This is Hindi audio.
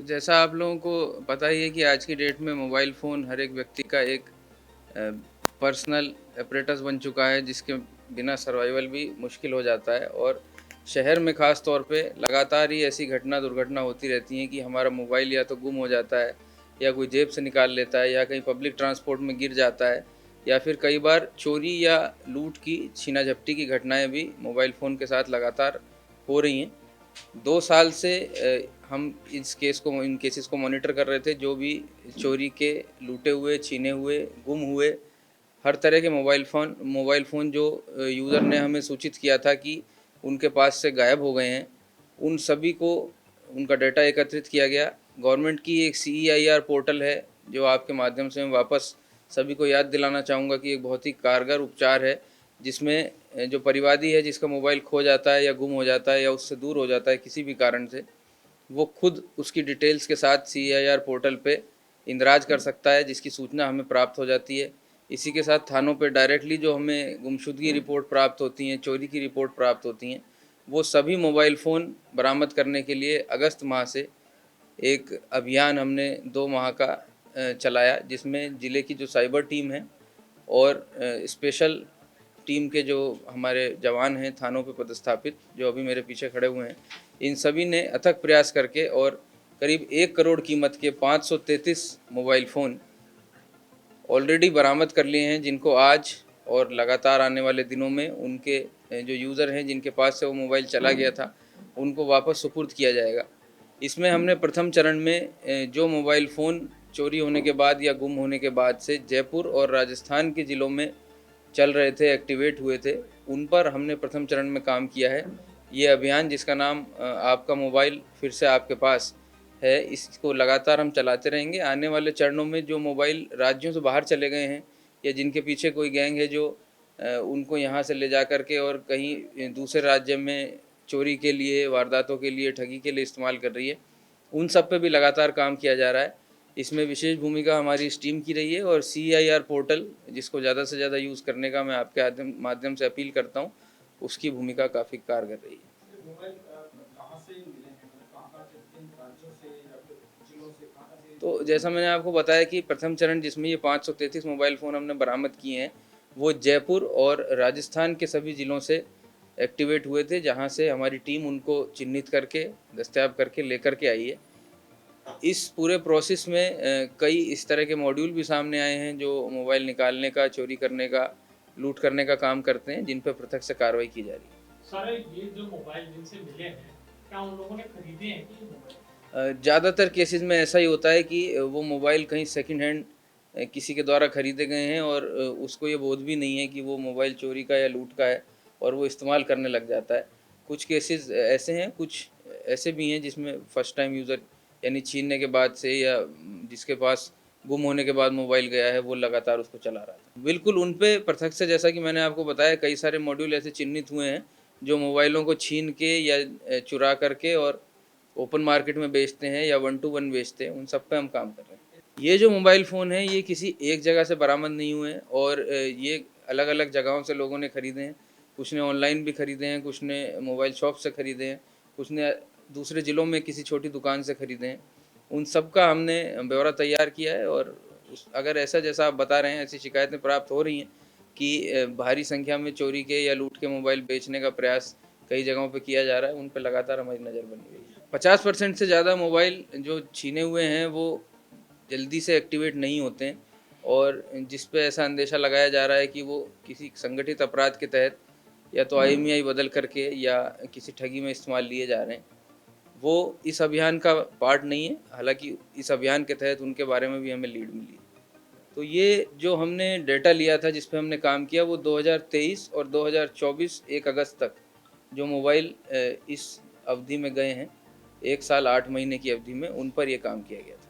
जैसा आप लोगों को पता ही है कि आज की डेट में मोबाइल फ़ोन हर एक व्यक्ति का एक अ, पर्सनल एपरेटस बन चुका है, जिसके बिना सर्वाइवल भी मुश्किल हो जाता है। और शहर में ख़ास तौर पे लगातार ही ऐसी दुर्घटना होती रहती हैं कि हमारा मोबाइल या तो गुम हो जाता है, या कोई जेब से निकाल लेता है, या कहीं पब्लिक ट्रांसपोर्ट में गिर जाता है, या फिर कई बार चोरी या लूट की, छीना-झपटी की घटनाएँ भी मोबाइल फ़ोन के साथ लगातार हो रही हैं। 2 साल से हम इन केसेस को मॉनिटर कर रहे थे, जो भी चोरी के, लूटे हुए, छीने हुए, गुम हुए, हर तरह के मोबाइल फ़ोन जो यूज़र ने हमें सूचित किया था कि उनके पास से गायब हो गए हैं, उन सभी को उनका डाटा एकत्रित किया गया। गवर्नमेंट की एक सीईआईआर पोर्टल है, जो आपके माध्यम से मैं वापस सभी को याद दिलाना चाहूँगा कि एक बहुत ही कारगर उपचार है, जिसमें जो परिवादी है, जिसका मोबाइल खो जाता है या गुम हो जाता है या उससे दूर हो जाता है किसी भी कारण से, वो खुद उसकी डिटेल्स के साथ सीआईआर पोर्टल पे इंदराज कर सकता है, जिसकी सूचना हमें प्राप्त हो जाती है। इसी के साथ थानों पे डायरेक्टली जो हमें गुमशुदगी रिपोर्ट प्राप्त होती हैं, चोरी की रिपोर्ट प्राप्त होती हैं, वो सभी मोबाइल फ़ोन बरामद करने के लिए अगस्त माह से एक अभियान हमने 2 माह का चलाया, जिसमें ज़िले की जो साइबर टीम है और स्पेशल टीम के जो हमारे जवान हैं थानों पे पदस्थापित, जो अभी मेरे पीछे खड़े हुए हैं, इन सभी ने अथक प्रयास करके और करीब 1 करोड़ कीमत के 533 मोबाइल फ़ोन ऑलरेडी बरामद कर लिए हैं, जिनको आज और लगातार आने वाले दिनों में उनके जो यूज़र हैं, जिनके पास से वो मोबाइल चला गया था, उनको वापस सुपुर्द किया जाएगा। इसमें हमने प्रथम चरण में जो मोबाइल फ़ोन चोरी होने के बाद या गुम होने के बाद से जयपुर और राजस्थान के ज़िलों में चल रहे थे, एक्टिवेट हुए थे, उन पर हमने प्रथम चरण में काम किया है। ये अभियान, जिसका नाम आपका मोबाइल फिर से आपके पास है, इसको लगातार हम चलाते रहेंगे। आने वाले चरणों में जो मोबाइल राज्यों से बाहर चले गए हैं, या जिनके पीछे कोई गैंग है जो उनको यहाँ से ले जा कर के और कहीं दूसरे राज्य में चोरी के लिए, वारदातों के लिए, ठगी के लिए इस्तेमाल कर रही है, उन सब पे भी लगातार काम किया जा रहा है। इसमें विशेष भूमिका हमारी इस टीम की रही है, और सीआईआर पोर्टल, जिसको ज़्यादा से ज़्यादा यूज़ करने का मैं आपके माध्यम से अपील करता हूँ, उसकी भूमिका काफ़ी कारगर रही है। तो जैसा मैंने आपको बताया कि प्रथम चरण, जिसमें ये 533 मोबाइल फ़ोन हमने बरामद किए हैं, वो जयपुर और राजस्थान के सभी ज़िलों से एक्टिवेट हुए थे, जहाँ से हमारी टीम उनको चिन्हित करके, दस्तयाब करके लेकर के आई है। इस पूरे प्रोसेस में कई इस तरह के मॉड्यूल भी सामने आए हैं, जो मोबाइल निकालने का, चोरी करने का, लूट करने का काम करते हैं, जिन पे पृथक से कार्रवाई की जा रही है। सर, ये जो मोबाइल जिनसे मिले हैं, क्या उन लोगों ने खरीदे हैं कि ये मोबाइल? ज़्यादातर केसेस में ऐसा ही होता है कि वो मोबाइल कहीं सेकंड हैंड किसी के द्वारा खरीदे गए हैं, और उसको ये बोध भी नहीं है कि वो मोबाइल चोरी का या लूट का है, और वो इस्तेमाल करने लग जाता है। कुछ केसेस ऐसे हैं, कुछ ऐसे भी हैं जिसमें फर्स्ट टाइम यूज़र, यानी छीनने के बाद से, या जिसके पास गुम होने के बाद मोबाइल गया है, वो लगातार उसको चला रहा था। बिल्कुल उन पे पृथक से, जैसा कि मैंने आपको बताया, कई सारे मॉड्यूल ऐसे चिन्हित हुए हैं, जो मोबाइलों को छीन के या चुरा करके और ओपन मार्केट में बेचते हैं या वन टू वन बेचते हैं, उन सब पे हम काम कर रहे हैं। ये जो मोबाइल फ़ोन है, ये किसी एक जगह से बरामद नहीं हुए हैं, और ये अलग-अलग जगहों से लोगों ने खरीदे हैं। कुछ ने ऑनलाइन भी खरीदे हैं, कुछ ने मोबाइल शॉप से खरीदे हैं, कुछ ने दूसरे ज़िलों में किसी छोटी दुकान से खरीदे हैं। उन सब का हमने ब्यौरा तैयार किया है, और अगर ऐसा जैसा आप बता रहे हैं, ऐसी शिकायतें प्राप्त हो रही हैं कि भारी संख्या में चोरी के या लूट के मोबाइल बेचने का प्रयास कई जगहों पे किया जा रहा है, उन पे लगातार हमारी नज़र बनी हुई है। 50% से ज़्यादा मोबाइल जो छीने हुए हैं, वो जल्दी से एक्टिवेट नहीं होते हैं, और जिस पे ऐसा अंदेशा लगाया जा रहा है कि वो किसी संगठित अपराध के तहत या तो आईएमईआई बदल करके या किसी ठगी में इस्तेमाल लिए जा रहे हैं, वो इस अभियान का पार्ट नहीं है। हालाँकि इस अभियान के तहत उनके बारे में भी हमें लीड मिली है। तो ये जो हमने डेटा लिया था, जिस पे हमने काम किया, वो 2023 और 2024 1 अगस्त तक जो मोबाइल इस अवधि में गए हैं, 1 साल 8 महीने की अवधि में, उन पर ये काम किया गया था।